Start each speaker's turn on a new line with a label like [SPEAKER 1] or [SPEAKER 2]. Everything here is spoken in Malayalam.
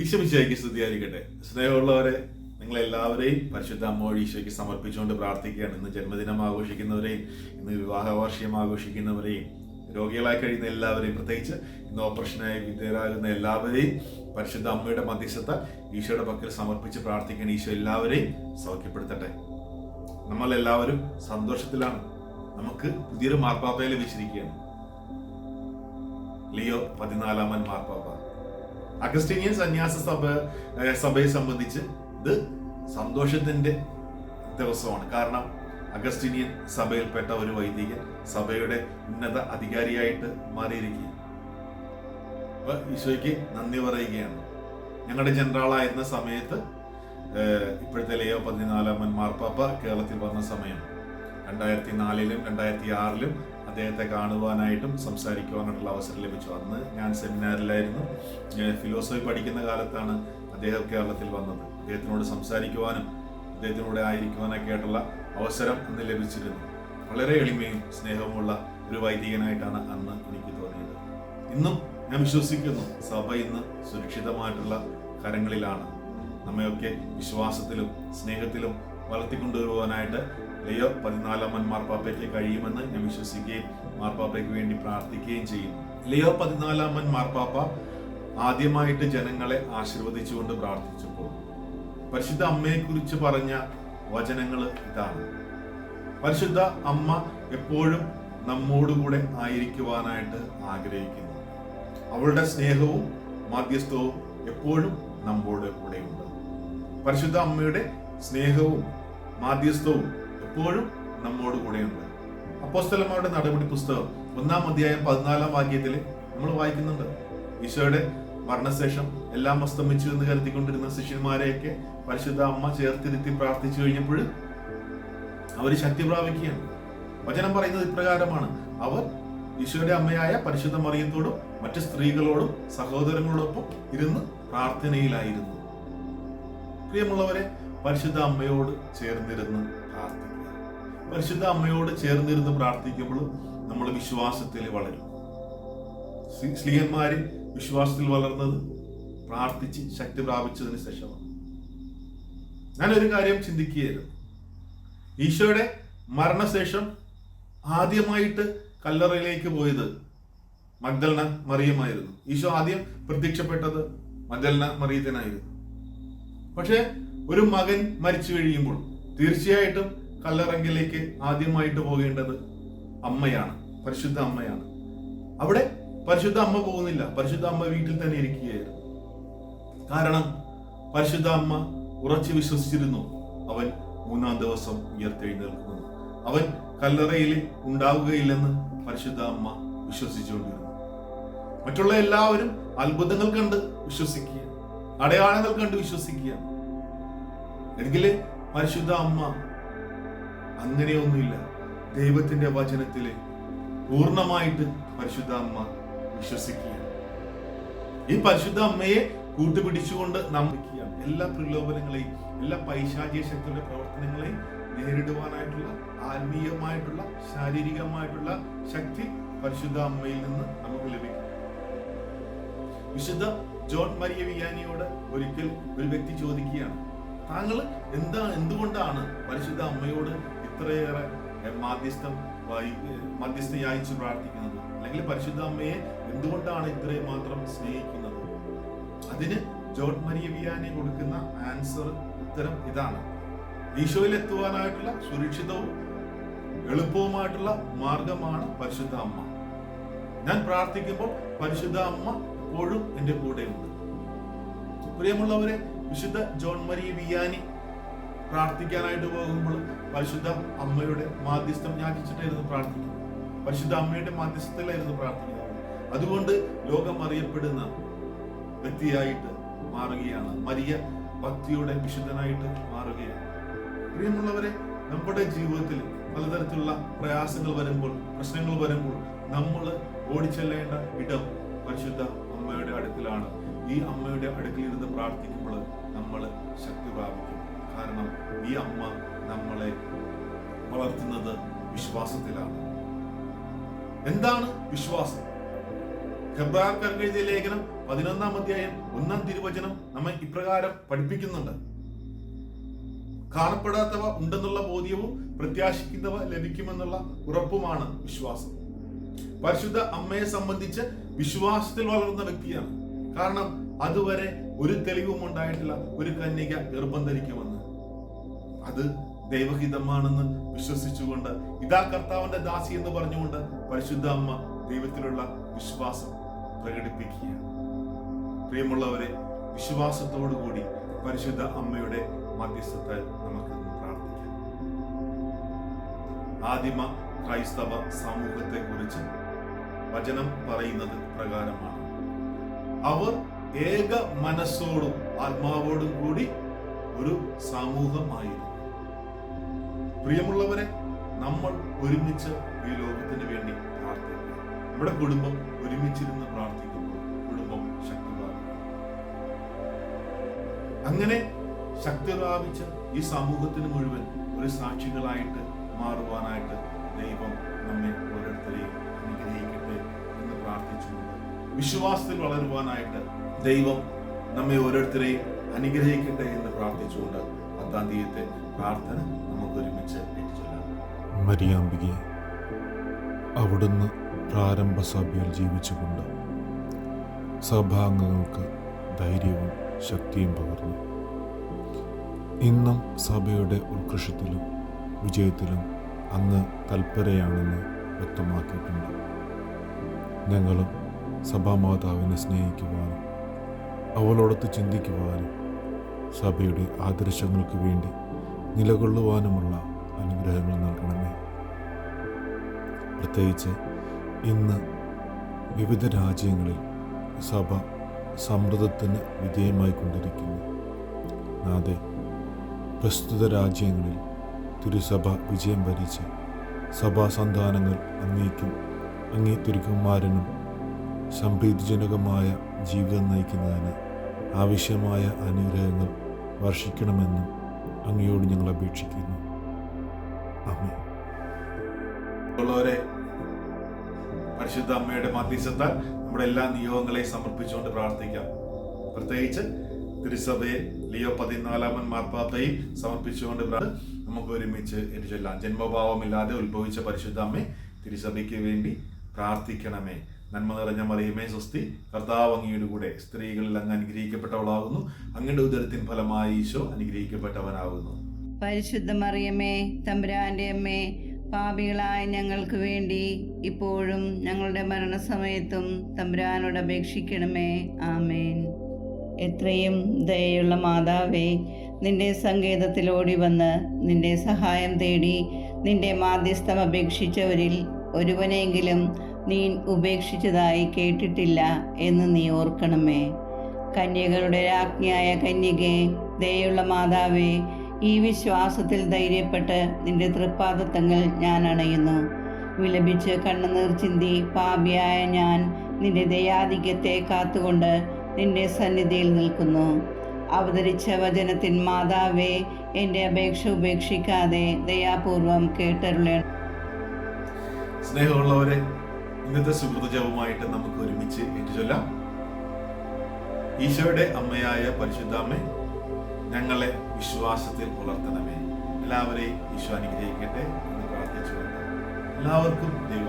[SPEAKER 1] ഈശോമിശിഹായ്ക്ക് സ്തുതിയായിരിക്കട്ടെ. സ്നേഹമുള്ളവരെ, നിങ്ങളെല്ലാവരെയും പരിശുദ്ധ അമ്മയോട് ഈശോയ്ക്ക് സമർപ്പിച്ചുകൊണ്ട് പ്രാർത്ഥിക്കുകയാണ്. ഇന്ന് ജന്മദിനം ആഘോഷിക്കുന്നവരെയും, ഇന്ന് വിവാഹ വാർഷികം ആഘോഷിക്കുന്നവരെയും, രോഗികളായി കഴിയുന്ന എല്ലാവരെയും, പ്രത്യേകിച്ച് ഇന്ന് ഓപ്പറേഷനായി വിധേയരാകുന്ന എല്ലാവരെയും പരിശുദ്ധ അമ്മയുടെ മധ്യസ്ഥത ഈശോയുടെ പക്കൽ സമർപ്പിച്ച് പ്രാർത്ഥിക്കാൻ ഈശോ എല്ലാവരെയും സൗഖ്യപ്പെടുത്തട്ടെ. നമ്മളെല്ലാവരും സന്തോഷത്തിലാണ്. നമുക്ക് പുതിയൊരു മാർപ്പാപ്പയെ ലഭിച്ചിരിക്കുകയാണ്. ലിയോ 14 മാർപ്പാപ്പ. അഗസ്തീനിയൻ സന്യാസ സഭയെ സംബന്ധിച്ച് ഇത് സന്തോഷത്തിന്റെ ദിവസമാണ്. കാരണം അഗസ്തീനിയൻ സഭയിൽപ്പെട്ട ഒരു വൈദികൻ സഭയുടെ ഉന്നത അധികാരിയായിട്ട് മാറിയിരിക്കുക. അപ്പൊ ഈശോയ്ക്ക് നന്ദി പറയുകയാണ്. ഞങ്ങളുടെ ജനറലായിരുന്ന സമയത്ത് ഇപ്പോഴത്തെ ലിയോ 14 മാർപ്പാപ്പ കേരളത്തിൽ വന്ന സമയം 2004-ലും 2006-ലും അദ്ദേഹത്തെ കാണുവാനായിട്ടും സംസാരിക്കുവാനായിട്ടുള്ള അവസരം ലഭിച്ചു. അന്ന് ഞാൻ സെമിനാറിലായിരുന്നു. ഫിലോസഫി പഠിക്കുന്ന കാലത്താണ് അദ്ദേഹം കേരളത്തിൽ വന്നത്. അദ്ദേഹത്തിനോട് സംസാരിക്കുവാനും അദ്ദേഹത്തിനോട് ആയിരിക്കുവാനൊക്കെ ആയിട്ടുള്ള അവസരം അന്ന് ലഭിച്ചിരുന്നു. വളരെ എളിമയും സ്നേഹവുമുള്ള ഒരു വൈദികനായിട്ടാണ് അന്ന് എനിക്ക് തോന്നിയത്. ഇന്നും ഞാൻ വിശ്വസിക്കുന്നു സഭ ഇന്ന് സുരക്ഷിതമായിട്ടുള്ള കരങ്ങളിലാണ്. നമ്മയൊക്കെ വിശ്വാസത്തിലും സ്നേഹത്തിലും വളർത്തിക്കൊണ്ടുവരുവാനായിട്ട് ലിയോ 14 മാർപ്പാപ്പയ്ക്ക് കഴിയുമെന്ന് ഞാൻ വിശ്വസിക്കുകയും മാർപ്പാപ്പയ്ക്ക് വേണ്ടി പ്രാർത്ഥിക്കുകയും ചെയ്യുന്നു. ലിയോ 14 മാർപ്പാപ്പ ആദ്യമായിട്ട് ജനങ്ങളെ ആശീർവദിച്ചുകൊണ്ട് പ്രാർത്ഥിച്ചപ്പോൾ പരിശുദ്ധ അമ്മയെ കുറിച്ച് പറഞ്ഞ വചനങ്ങൾ ഇതാണ്: പരിശുദ്ധ അമ്മ എപ്പോഴും നമ്മോടുകൂടെ ആയിരിക്കുവാനായിട്ട് ആഗ്രഹിക്കുന്നു. അവളുടെ സ്നേഹവും മാധ്യസ്ഥവും എപ്പോഴും നമ്മോട് കൂടെയുണ്ട്. പരിശുദ്ധ അമ്മയുടെ സ്നേഹവും മാധ്യസ്ഥവും എപ്പോഴും നമ്മോട് കൂടെയുണ്ട്. അപ്പോസ്തലന്മാരുടെ നടപടി പുസ്തകം 1-ാം അധ്യായം 14-ാം വാക്യത്തിൽ നമ്മൾ വായിക്കുന്നുണ്ട്, ഈശോയുടെ മരണശേഷം എല്ലാം അസ്തമിച്ചു എന്ന് കരുതിക്കൊണ്ടിരുന്ന ശിഷ്യന്മാരെയൊക്കെ പരിശുദ്ധ അമ്മ ചേർത്തിരുത്തി പ്രാർത്ഥിച്ചു കഴിഞ്ഞപ്പോൾ അവർ ശക്തി പ്രാപിക്കുകയാണ്. വചനം പറയുന്നത് ഇപ്രകാരമാണ്: അവർ ഈശോയുടെ അമ്മയായ പരിശുദ്ധ മറിയത്തോടും മറ്റ് സ്ത്രീകളോടും സഹോദരങ്ങളോടൊപ്പം ഇരുന്ന് പ്രാർത്ഥനയിലായിരുന്നു. പ്രിയമുള്ളവരെ, പരിശുദ്ധ അമ്മയോട് ചേർന്നിരുന്ന് പ്രാർത്ഥിക്കുക. പരിശുദ്ധ അമ്മയോട് ചേർന്നിരുന്ന് പ്രാർത്ഥിക്കുമ്പോൾ നമ്മൾ വിശ്വാസത്തിൽ വളരും. ശ്ലീഹന്മാര് വിശ്വാസത്തിൽ വളർന്നത് പ്രാർത്ഥിച്ച് ശക്തി പ്രാപിച്ചതിന് ശേഷമാണ്. ഞാനൊരു കാര്യം ചിന്തിക്കുകയായിരുന്നു. ഈശോയുടെ മരണശേഷം ആദ്യമായിട്ട് കല്ലറയിലേക്ക് പോയത് മഗ്ദലന മറിയമായിരുന്നു. ഈശോ ആദ്യം പ്രത്യക്ഷപ്പെട്ടത് മഗ്ദലന മറിയത്തിനായിരുന്നു. പക്ഷെ ഒരു മകൻ മരിച്ചു കഴിയുമ്പോൾ തീർച്ചയായിട്ടും കല്ലറങ്കിലേക്ക് ആദ്യമായിട്ട് പോകേണ്ടത് അമ്മയാണ്, പരിശുദ്ധ അമ്മയാണ്. അവിടെ പരിശുദ്ധ അമ്മ പോകുന്നില്ല, പരിശുദ്ധ അമ്മ വീട്ടിൽ തന്നെ ഇരിക്കുകയായിരുന്നു. കാരണം പരിശുദ്ധ അമ്മ ഉറച്ചു വിശ്വസിച്ചിരുന്നു അവൻ 3-ാം ദിവസം ഉയർത്തെഴുന്നേൽക്കുന്നു. അവൻ കല്ലറയിൽ ഉണ്ടാവുകയില്ലെന്ന് പരിശുദ്ധ അമ്മ വിശ്വസിച്ചുകൊണ്ടിരുന്നു. മറ്റുള്ള എല്ലാവരും അത്ഭുതങ്ങൾ കണ്ട് വിശ്വസിക്കുക, അടയാളങ്ങൾ കണ്ട് വിശ്വസിക്കുക. എങ്കില് പരിശുദ്ധ അമ്മ അങ്ങനെയൊന്നുമില്ല. ദൈവത്തിന്റെ വചനത്തില് പൂർണ്ണമായിട്ട് പരിശുദ്ധ അമ്മ വിശ്വസിക്കുക. ഈ പരിശുദ്ധ അമ്മയെ കൂട്ടുപിടിച്ചുകൊണ്ട് നമുക്ക് എല്ലാ പ്രലോഭനങ്ങളെയും, എല്ലാ പൈശാചിക ശക്തിയുടെ പ്രവർത്തനങ്ങളെയും നേരിടുവാനായിട്ടുള്ള ആത്മീയമായിട്ടുള്ള ശാരീരികമായിട്ടുള്ള ശക്തി പരിശുദ്ധ അമ്മയിൽ നിന്ന് നമുക്ക് ലഭിക്കും. വിശുദ്ധ ജോൺ മരിയ വിയാനിയോട് ഒരിക്കൽ ഒരു വ്യക്തി ചോദിക്കുകയാണ്, താങ്കൾ എന്തുകൊണ്ടാണ് പരിശുദ്ധ അമ്മയോട് ഇത്രയേറെ മധ്യസ്ഥ യാചിച്ച് പ്രാർത്ഥിക്കുന്നത്, അല്ലെങ്കിൽ പരിശുദ്ധ അമ്മയെ എന്തുകൊണ്ടാണ് ഇത്രയും മാത്രം സ്നേഹിക്കുന്നത്? അതിന് ജോൺ മരിയ വിയാനി കൊടുക്കുന്ന ഉത്തരം ഇതാണ്: ഈശോയിൽ എത്തുവാനായിട്ടുള്ള സുരക്ഷിതവും എളുപ്പവുമായിട്ടുള്ള മാർഗമാണ് പരിശുദ്ധ അമ്മ. ഞാൻ പ്രാർത്ഥിക്കുമ്പോൾ പരിശുദ്ധ അമ്മ എപ്പോഴും എന്റെ കൂടെയുണ്ട്. പ്രിയമുള്ളവരെ, വിശുദ്ധ ജോൺ മരിയ വിയാനി പ്രാർത്ഥിക്കാനായിട്ട് പോകുമ്പോൾ പരിശുദ്ധ അമ്മയുടെ മാധ്യസ്ഥം യാചിച്ചിട്ടായിരുന്നു പ്രാർത്ഥിക്കുന്നത്. പരിശുദ്ധ അമ്മയുടെ മാധ്യസ്ഥത്തിലായിരുന്നു പ്രാർത്ഥിക്കുന്നത്. അതുകൊണ്ട് ലോകം അറിയപ്പെടുന്ന വ്യക്തിയായിട്ട് മാറുകയാണ്. മരിയ ഭക്തിയുടെ വിശുദ്ധനായിട്ട് മാറുകയാണ്. പ്രിയമുള്ളവരെ, നമ്മുടെ ജീവിതത്തിൽ പലതരത്തിലുള്ള പ്രയാസങ്ങൾ വരുമ്പോൾ, പ്രശ്നങ്ങൾ വരുമ്പോൾ നമ്മൾ ഓടിച്ചെല്ലേണ്ട ഇടം പരിശുദ്ധ അമ്മയുടെ അടുക്കലാണ്. ഈ അമ്മയുടെ അടുക്കിലിരുന്ന് പ്രാർത്ഥിക്കുമ്പോൾ നമ്മൾ ശക്തി പ്രാപിക്കും. കാരണം ഈ അമ്മ നമ്മളെ വളർത്തുന്നത് വിശ്വാസത്തിലാണ്. എന്താണ് വിശ്വാസം? ഹെബ്രായർക്കാർക്ക് എഴുതിയ ലേഖനം 11 അധ്യായം 1 തിരുവചനം നമ്മെ ഇപ്രകാരം പഠിപ്പിക്കുന്നുണ്ട്: കാണപ്പെടാത്തവ ഉണ്ടെന്നുള്ള ബോധ്യവും പ്രത്യാശിക്കുന്നവ ലഭിക്കുമെന്നുള്ള ഉറപ്പുമാണ് വിശ്വാസം. പരിശുദ്ധ അമ്മയെ സംബന്ധിച്ച് വിശ്വാസത്തിൽ വളർന്ന വ്യക്തിയാണ്. കാരണം അതുവരെ ഒരു തെളിവും ഉണ്ടായിട്ടില്ല ഒരു കന്യക ഗർഭം ധരിക്കുമെന്ന്. അത് ദൈവഹിതമാണെന്ന് വിശ്വസിച്ചുകൊണ്ട് ഇതാ കർത്താവിന്റെ ദാസി എന്ന് പറഞ്ഞുകൊണ്ട് പരിശുദ്ധ അമ്മ ദൈവത്തിലുള്ള വിശ്വാസം പ്രകടിപ്പിക്കുകയാണ്. പ്രിയമുള്ളവരെ, വിശ്വാസത്തോടുകൂടി പരിശുദ്ധ അമ്മയുടെ മധ്യസ്ഥത നമുക്ക് പ്രാർത്ഥിക്കാം. ആദിമ ക്രൈസ്തവ സമൂഹത്തെ കുറിച്ച് വചനം പറയുന്നത് പ്രകാരമാണ്: അവർ ഏക മനസ്സോടും ആത്മാവോടും കൂടി ഒരു സമൂഹമായിരുന്നു. പ്രിയമുള്ളവരെ, നമ്മൾ ഒരുമിച്ച് ഈ ലോകത്തിന് വേണ്ടി പ്രാർത്ഥിക്കുക. നമ്മുടെ കുടുംബം ഒരുമിച്ചിരുന്ന് പ്രാർത്ഥിക്കുമ്പോൾ കുടുംബം ശക്തി പ്രാപിക്കും. അങ്ങനെ ശക്തി പ്രാപിച്ച ഈ സമൂഹത്തിന് മുഴുവൻ ഒരു സാക്ഷികളായിട്ട് മാറുവാനായിട്ട് ദൈവം നമ്മെ ഓരോരുത്തരെയും അനുഗ്രഹിക്കട്ടെ എന്ന് പ്രാർത്ഥിച്ചുകൊണ്ട്, വിശ്വാസത്തിൽ വളരുവാനായിട്ട് ദൈവം നമ്മെ ഓരോരുത്തരെയും അനുഗ്രഹിക്കട്ടെ എന്ന് പ്രാർത്ഥിച്ചുകൊണ്ട് 10-ാം തീയതിത്തെ പ്രാർത്ഥന നമുക്ക് ഒരുമിച്ച് ഏറ്റുചൊല്ലാം.
[SPEAKER 2] മരിയാമ്പികെ, അവിടുന്ന് പ്രാരംഭ സഭയിൽ ജീവിച്ചുകൊണ്ട് സഭാംഗങ്ങൾക്ക് ധൈര്യവും ശക്തിയും പകർന്നു. ഇന്നും സഭയുടെ ഉത്കർഷത്തിലും വിജയത്തിലും അങ്ങ് തൽപരയാണെന്ന് വ്യക്തമാക്കിയിട്ടുണ്ട്. ഞങ്ങളും സഭാമാതാവിനെ സ്നേഹിക്കുവാനും അവളോടൊത്ത് ചിന്തിക്കുവാനും സഭയുടെ ആദർശങ്ങൾക്ക് വേണ്ടി നിലകൊള്ളുവാനുമുള്ള അനുഗ്രഹങ്ങൾ നൽകണമേ. പ്രത്യേകിച്ച് ഇന്ന് വിവിധ രാജ്യങ്ങളിൽ സഭ സമ്മർദ്ദത്തിന് വിധേയമായിക്കൊണ്ടിരിക്കുന്നു. നാഥേ, പ്രസ്തുത രാജ്യങ്ങളിൽ തിരുസഭ വിജയം വരിച്ച് സഭാസന്താനങ്ങൾ അങ്ങേക്കും അങ്ങേ തിരുക്കുമാരനും സംപ്രീതിജനകമായ ജീവിതം നയിക്കുന്നതിന് ആവശ്യമായ അനുഗ്രഹങ്ങൾ വർഷിക്കണമെന്നും അങ്ങയോട് ഞങ്ങൾ അപേക്ഷിക്കുന്നു. ആമേൻ.
[SPEAKER 1] പരിശുദ്ധ അമ്മയുടെ മധ്യസ്ഥത്താൽ നമ്മുടെ എല്ലാ നിയോഗങ്ങളെയും സമർപ്പിച്ചുകൊണ്ട് പ്രാർത്ഥിക്കാം. പ്രത്യേകിച്ച് തിരുസഭയെ ലിയോ 14 മാർപ്പാപ്പയും സമർപ്പിച്ചുകൊണ്ട് നമുക്ക് ഒരുമിച്ച് ഏറ്റുചൊല്ലാം. ജന്മഭാവമില്ലാതെ ഉത്ഭവിച്ച പരിശുദ്ധ അമ്മേ, തിരുസഭയ്ക്ക് വേണ്ടി പ്രാർത്ഥിക്കണമേ. നന്മ നിറഞ്ഞ മറിയമേ സ്വസ്തി, കർത്താവ് അങ്ങയുടെ കൂടെ സ്ത്രീകളിൽ അങ്ങ് അനുഗ്രഹിക്കപ്പെട്ടവളാകുന്നു. അങ്ങയുടെ ഉദരത്തിൻ ഫലമായി ഈശോ അനുഗ്രഹിക്കപ്പെട്ടവനാകുന്നു.
[SPEAKER 3] പരിശുദ്ധ മറിയമേ, തമ്പുരാന്റെ അമ്മേ, പാപികളായ ഞങ്ങൾക്ക് വേണ്ടി ഇപ്പോഴും ഞങ്ങളുടെ മരണസമയത്തും തമ്പുരാനോട് അപേക്ഷിക്കണമേ. ആമേൻ. എത്രയും ദയയുള്ള മാതാവേ, നിന്റെ സങ്കേതത്തിലോടി വന്ന് നിന്റെ സഹായം തേടി നിന്റെ മാധ്യസ്ഥം അപേക്ഷിച്ചവരിൽ ഒരുവനെങ്കിലും നീ ഉപേക്ഷിച്ചതായി കേട്ടിട്ടില്ല എന്ന് നീ ഓർക്കണമേ. കന്യകളുടെ രാജ്ഞിയായ കന്യകേ, ദയയുള്ള മാതാവേ, ഈ വിശ്വാസത്തിൽ ധൈര്യപ്പെട്ട് നിന്റെ തൃപ്പാദത്തങ്ങൾ ഞാൻ അണയുന്നു. വിലപിച്ച് കണ്ണുനീർ ചിന്തി പാപിയായ ഞാൻ നിന്റെ ദയാധിക്യത്തെ കാത്തുകൊണ്ട് നിന്റെ സന്നിധിയിൽ നിൽക്കുന്നു. അവതരിച്ച വചനത്തിൻ മാതാവേ, എൻ്റെ അപേക്ഷ ഉപേക്ഷിക്കാതെ ദയാപൂർവം കേട്ടരുളേണം.
[SPEAKER 1] സ്നേഹമുള്ളവരെ, ഇന്നത്തെ സുഹൃത ജപമായിട്ട് നമുക്ക് ഒരുമിച്ച് ഏറ്റുചൊല്ലാം. ഈശോയുടെ അമ്മയായ പരിശുദ്ധാമ്മേ, ഞങ്ങളെ വിശ്വാസത്തിൽ വളർത്തണമേ. എല്ലാവരെയും ഈശോ അനുഗ്രഹിക്കട്ടെ എന്ന് പ്രാർത്ഥിച്ചുകൊണ്ട് എല്ലാവർക്കും ദൈവം